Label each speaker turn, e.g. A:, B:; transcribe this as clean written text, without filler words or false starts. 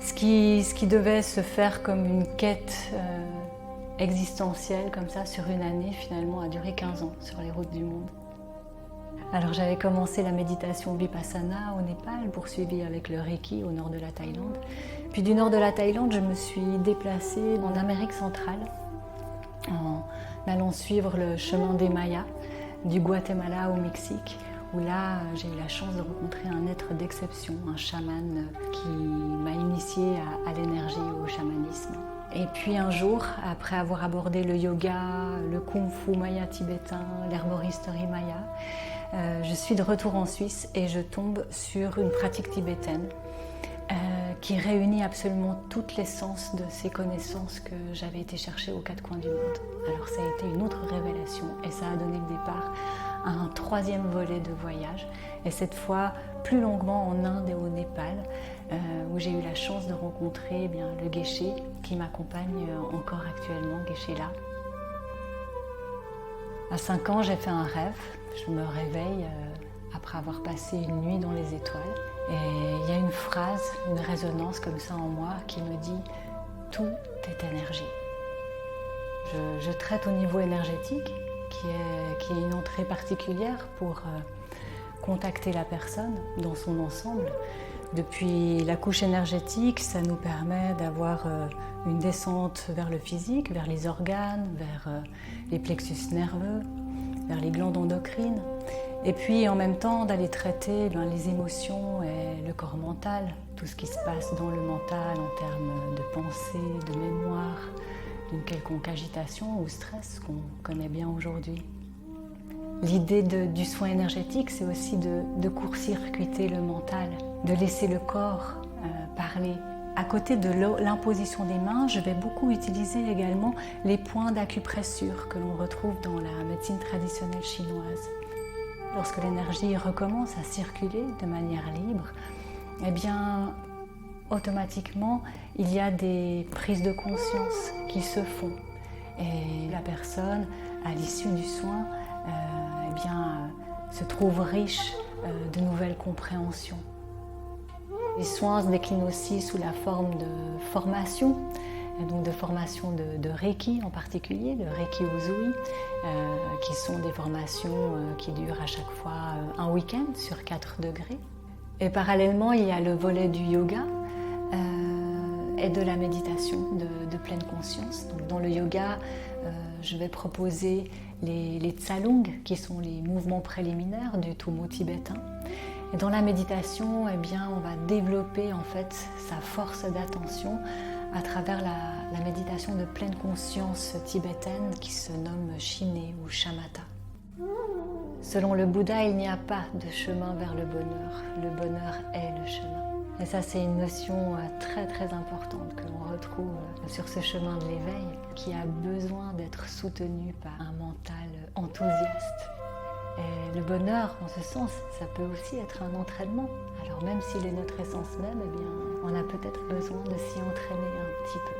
A: Ce qui devait se faire comme une quête existentielle, comme ça, sur une année, finalement, a duré 15 ans sur les routes du monde. Alors j'avais commencé la méditation Vipassana au Népal, poursuivie avec le Reiki au nord de la Thaïlande. Puis du nord de la Thaïlande, je me suis déplacée en Amérique centrale, en allant suivre le chemin des Mayas, du Guatemala au Mexique, où là, j'ai eu la chance de rencontrer un être d'exception, un chaman qui m'a initiée à l'énergie, au chamanisme. Et puis un jour, après avoir abordé le yoga, le kung-fu maya tibétain, l'herboristerie maya, je suis de retour en Suisse et je tombe sur une pratique tibétaine qui réunit absolument toute l'essence de ces connaissances que j'avais été chercher aux quatre coins du monde. Alors ça a été une autre révélation et ça a donné le départ à un troisième volet de voyage, et cette fois plus longuement en Inde et au Népal, où j'ai eu la chance de rencontrer le Geshe qui m'accompagne encore actuellement, Geshe La. À 5 ans, j'ai fait un rêve. Je me réveille après avoir passé une nuit dans les étoiles. Et il y a une phrase, une résonance comme ça en moi qui me dit « Tout est énergie ». Je traite au niveau énergétique, qui est une entrée particulière pour contacter la personne dans son ensemble. Depuis la couche énergétique, ça nous permet d'avoir une descente vers le physique, vers les organes, vers les plexus nerveux, vers les glandes endocrines. Et puis en même temps d'aller traiter les émotions et le corps mental, tout ce qui se passe dans le mental en termes de pensée, de mémoire, d'une quelconque agitation ou stress qu'on connaît bien aujourd'hui. L'idée du soin énergétique, c'est aussi de court-circuiter le mental, de laisser le corps parler. À côté de l'imposition des mains, je vais beaucoup utiliser également les points d'acupressure que l'on retrouve dans la médecine traditionnelle chinoise. Lorsque l'énergie recommence à circuler de manière libre, eh bien, automatiquement, il y a des prises de conscience qui se font. Et la personne, à l'issue du soin, se trouve riche de nouvelles compréhensions. Les soins se déclinent aussi sous la forme de formation, donc de formation de Reiki en particulier, de Reiki Usui, qui sont des formations qui durent à chaque fois un week-end sur 4 degrés. Et parallèlement, il y a le volet du yoga et de la méditation de pleine conscience. Donc, dans le yoga, je vais proposer les tsalung, qui sont les mouvements préliminaires du Tummo tibétain. Et dans la méditation, on va développer en fait sa force d'attention à travers la méditation de pleine conscience tibétaine qui se nomme Shiné ou Shamatha. Selon le Bouddha, il n'y a pas de chemin vers le bonheur. Le bonheur est le chemin. Et ça, c'est une notion très très importante que l'on retrouve sur ce chemin de l'éveil qui a besoin d'être soutenu par un mental enthousiaste. Et le bonheur, en ce sens, ça peut aussi être un entraînement. Alors même s'il est notre essence même, on a peut-être besoin de s'y entraîner un petit peu.